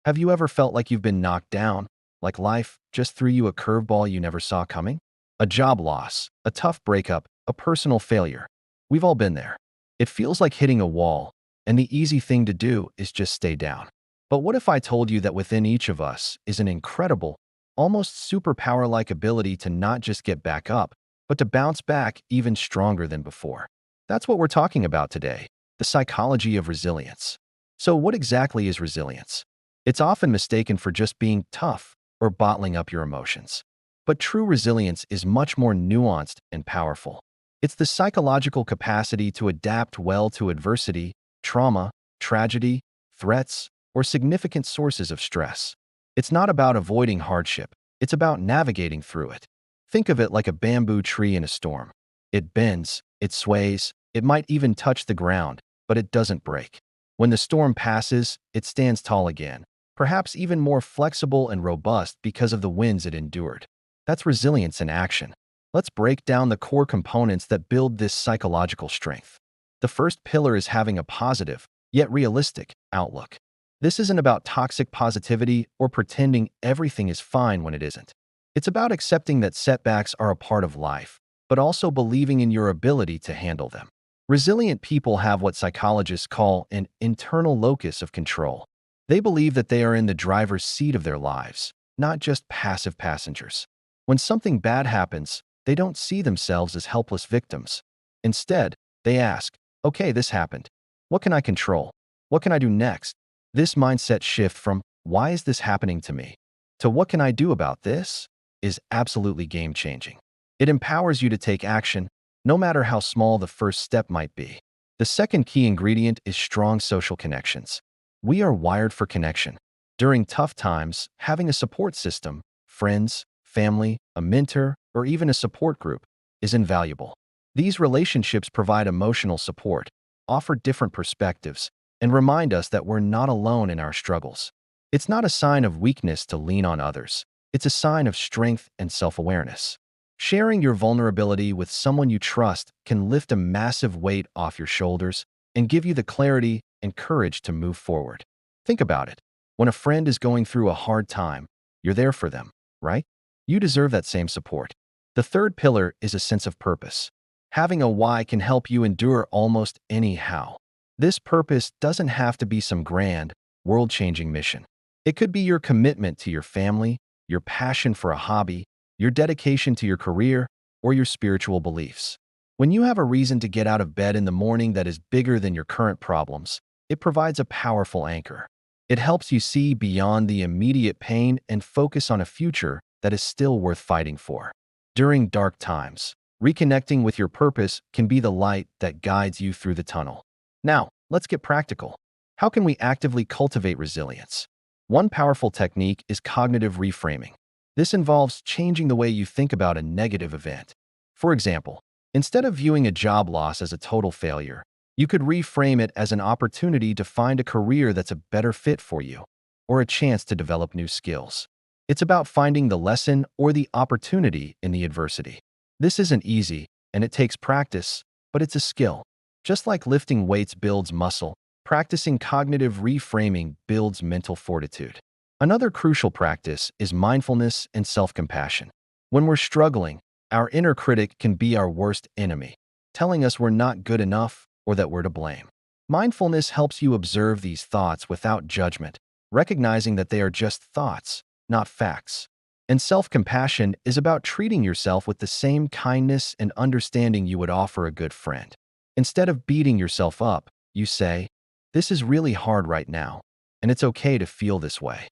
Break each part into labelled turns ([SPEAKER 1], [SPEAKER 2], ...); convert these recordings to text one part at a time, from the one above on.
[SPEAKER 1] Have you ever felt like you've been knocked down, like life just threw you a curveball you never saw coming? A job loss, a tough breakup, a personal failure. We've all been there. It feels like hitting a wall, and the easy thing to do is just stay down. But what if I told you that within each of us is an incredible, almost superpower-like ability to not just get back up, but to bounce back even stronger than before? That's what we're talking about today, the psychology of resilience. So what exactly is resilience? It's often mistaken for just being tough or bottling up your emotions. But true resilience is much more nuanced and powerful. It's the psychological capacity to adapt well to adversity, trauma, tragedy, threats, or significant sources of stress. It's not about avoiding hardship, it's about navigating through it. Think of it like a bamboo tree in a storm. It bends, it sways, it might even touch the ground, but it doesn't break. When the storm passes, it stands tall again, perhaps even more flexible and robust because of the winds it endured. That's resilience in action. Let's break down the core components that build this psychological strength. The first pillar is having a positive, yet realistic, outlook. This isn't about toxic positivity or pretending everything is fine when it isn't. It's about accepting that setbacks are a part of life, but also believing in your ability to handle them. Resilient people have what psychologists call an internal locus of control. They believe that they are in the driver's seat of their lives, not just passive passengers. When something bad happens, they don't see themselves as helpless victims. Instead, they ask, okay, this happened. What can I control? What can I do next? This mindset shift from, why is this happening to me, to what can I do about this, is absolutely game-changing. It empowers you to take action, no matter how small the first step might be. The second key ingredient is strong social connections. We are wired for connection. During tough times, having a support system, friends, family, a mentor, or even a support group, is invaluable. These relationships provide emotional support, offer different perspectives, and remind us that we're not alone in our struggles. It's not a sign of weakness to lean on others. It's a sign of strength and self-awareness. Sharing your vulnerability with someone you trust can lift a massive weight off your shoulders and give you the clarity and courage to move forward. Think about it. When a friend is going through a hard time, you're there for them, right? You deserve that same support. The third pillar is a sense of purpose. Having a why can help you endure almost any how. This purpose doesn't have to be some grand, world-changing mission. It could be your commitment to your family, your passion for a hobby, your dedication to your career, or your spiritual beliefs. When you have a reason to get out of bed in the morning that is bigger than your current problems, it provides a powerful anchor. It helps you see beyond the immediate pain and focus on a future that is still worth fighting for. During dark times, reconnecting with your purpose can be the light that guides you through the tunnel. Now, let's get practical. How can we actively cultivate resilience? One powerful technique is cognitive reframing. This involves changing the way you think about a negative event. For example, instead of viewing a job loss as a total failure, you could reframe it as an opportunity to find a career that's a better fit for you, or a chance to develop new skills. It's about finding the lesson or the opportunity in the adversity. This isn't easy, and it takes practice, but it's a skill. Just like lifting weights builds muscle, practicing cognitive reframing builds mental fortitude. Another crucial practice is mindfulness and self-compassion. When we're struggling, our inner critic can be our worst enemy, telling us we're not good enough or that we're to blame. Mindfulness helps you observe these thoughts without judgment, recognizing that they are just thoughts, not facts. And self-compassion is about treating yourself with the same kindness and understanding you would offer a good friend. Instead of beating yourself up, you say, "This is really hard right now, and it's okay to feel this way."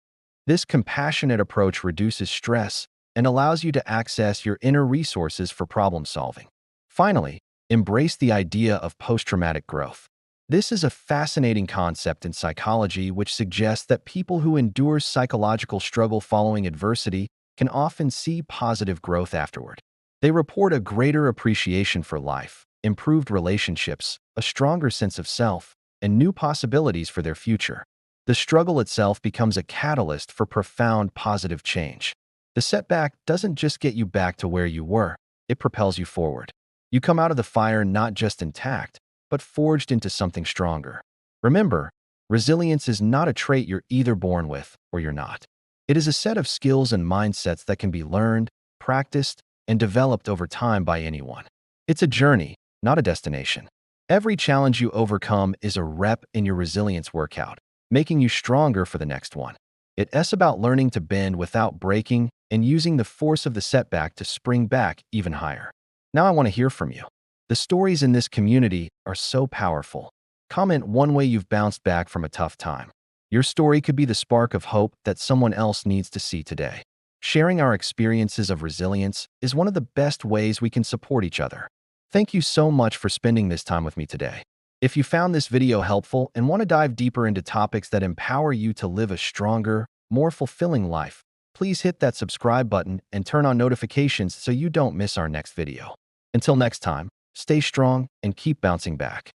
[SPEAKER 1] This compassionate approach reduces stress and allows you to access your inner resources for problem solving. Finally, embrace the idea of post-traumatic growth. This is a fascinating concept in psychology which suggests that people who endure psychological struggle following adversity can often see positive growth afterward. They report a greater appreciation for life, improved relationships, a stronger sense of self, and new possibilities for their future. The struggle itself becomes a catalyst for profound positive change. The setback doesn't just get you back to where you were, it propels you forward. You come out of the fire not just intact, but forged into something stronger. Remember, Resilience is not a trait you're either born with or you're not. It is a set of skills and mindsets that can be learned, practiced, and developed over time by anyone. It's a journey, not a destination. Every challenge you overcome is a rep in your resilience workout, making you stronger for the next one. It's about learning to bend without breaking and using the force of the setback to spring back even higher. Now I want to hear from you. The stories in this community are so powerful. Comment one way you've bounced back from a tough time. Your story could be the spark of hope that someone else needs to see today. Sharing our experiences of resilience is one of the best ways we can support each other. Thank you so much for spending this time with me today. If you found this video helpful and want to dive deeper into topics that empower you to live a stronger, more fulfilling life, please hit that subscribe button and turn on notifications so you don't miss our next video. Until next time, stay strong and keep bouncing back.